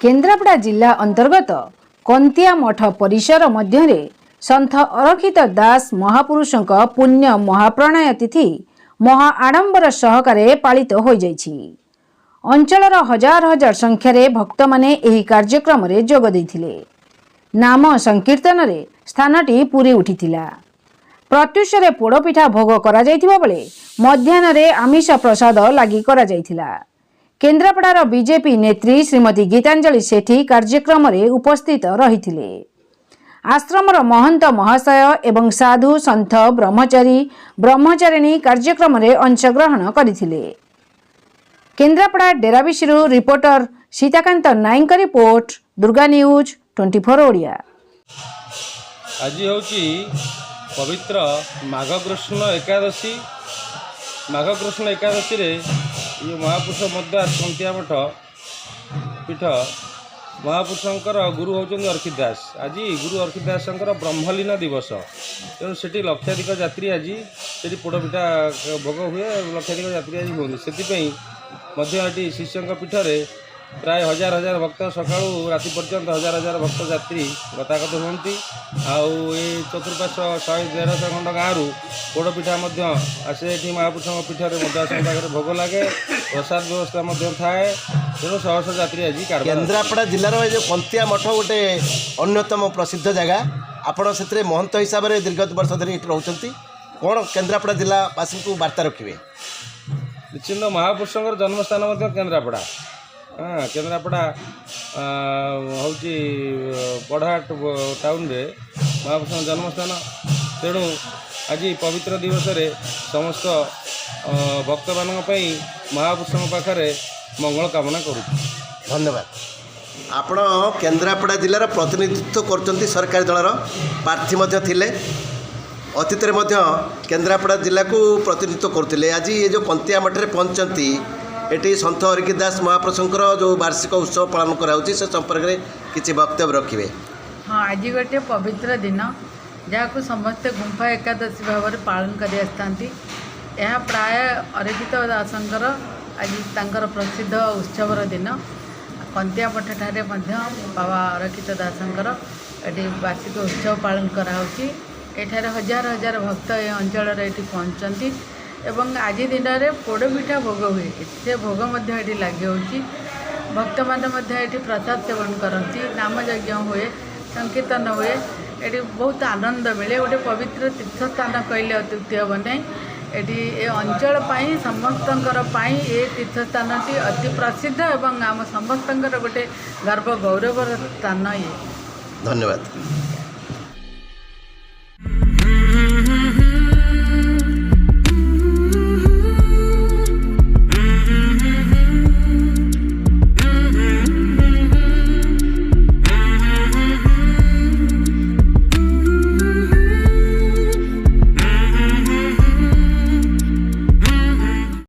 केन्द्रापड़ा जिला अंतर्गत कंतिया मठ परिसर मध्य सन्थ अरखित दास महापुरुषों पुण्य महाप्रणय तिथि महा आडंबर सहकारे पालित हो जाइछि। अंचलर हजार हजार संख्यारे भक्त माने एही कार्यक्रम रे जोग दैथिले। नाम संकीर्तन रे स्थानटी पूरी उठिथिला। प्रत्युष रे पोड़पिठा भोग करा जाइथिबा बेले मध्याह्न रे आमिष प्रसाद लागि करा जाइथिला। केन्द्रापड़ार बीजेपी नेत्री श्रीमती गीतांजलि सेठी कार्यक्रम रे उपस्थित रहिथिले। आश्रमर महंत महाशय एवं साधु संत ब्रह्मचारी ब्रह्मचारिणी कार्यक्रम रे अंशग्रहण करथिले। केन्द्रापड़ा डेराबिशरु रिपोर्टर सीताकांत नायक रिपोर्ट दुर्गा न्यूज 24 ओडिया। आज होची पवित्र माघ कृष्ण एकादशी। माघ कृष्ण एकादशी रे ये महापुरुष मध्य कंतिया मठ पीठ महापुरुषंकर गुरु होचंदी अर्खित दास। आज गुरु अर्खित दासंकर ब्रह्मलीन दिवस तेणु सेठी लक्षाधिक यात्री आज सेठी पोड़पिठा भोग हुए। लक्षाधिक यात्री आज हुए से शिष्यों पीठ रे प्राय हजार हजार भक्त सकाळू राति पर्यंत हजार हजार भक्त यात्री गतागत होती। चतुर्पार्श्व 100-150 खंड गाँव पोड़पिठा आसे ये महापुरुषों पीठ में भोग लगे। प्रसाद व्यवस्था थाए तेणु शह शह यात्री आज केन्द्रापड़ा जिलार जो कंतिया मठ गोटे अन्यतम प्रसिद्ध जगह आपण से महंत हिसाब से दीर्घ वर्ष धरी रोचंती कौन केन्द्रापड़ा जिलावासी को वार्ता रखिए? निश्चिंत महापुरुषों जन्मस्थान केन्द्रापड़ा। हाँ, केन्द्रापड़ा हूँ पढ़ाट टाउन रे महापुरुषों जन्मस्थान। तेणु आज पवित्र दिवस रे समस्त भक्त मान महापुरुषों पाखे मंगल कामना करूँ। धन्यवाद। आपण केन्द्रापड़ा जिलार प्रतिनिधित्व कर सरकारी दलर प्रार्थी थिले। अतीत केन्द्रापड़ा जिला को प्रतिनिधित्व करते। आज ये जो कंतिया मठ में पहुँचती एटी सन्थ अरखित दास महापुरुषंकर जो वार्षिक उत्सव पालन कराउछि से संपर्क में किसी वक्तव्य रखिए? हाँ, आज गोटे पवित्र दिन जहाँ समस्ते गुंफा एकादशी भाव में पालन कर प्राय अरखित दासंकर आज तांकर प्रसिद्ध उत्सवर दिन कंतिया मठ ठारे बाबा अरखित दासंकर ये वार्षिक उत्सव पालन कराउछि। एठारे हजार हजार भक्त ए अंचल पहुँचती एवं आज दिन में पोड़पिठा भोग हुए। से भोग ये लगे होची। भक्त मैंने प्रसाद सेवन करती, नाम यज्ञ हुए, संकीर्तन हुए। ये बहुत आनंद मिले। गोटे पवित्र तीर्थ स्थान कहले अत्युक्ति हम नहीं। ये अंचल समस्तंकर ये तीर्थ स्थान अति प्रसिद्ध एवं आम समस्तंकर गोटे गर्व गौरव स्थान ये। धन्यवाद।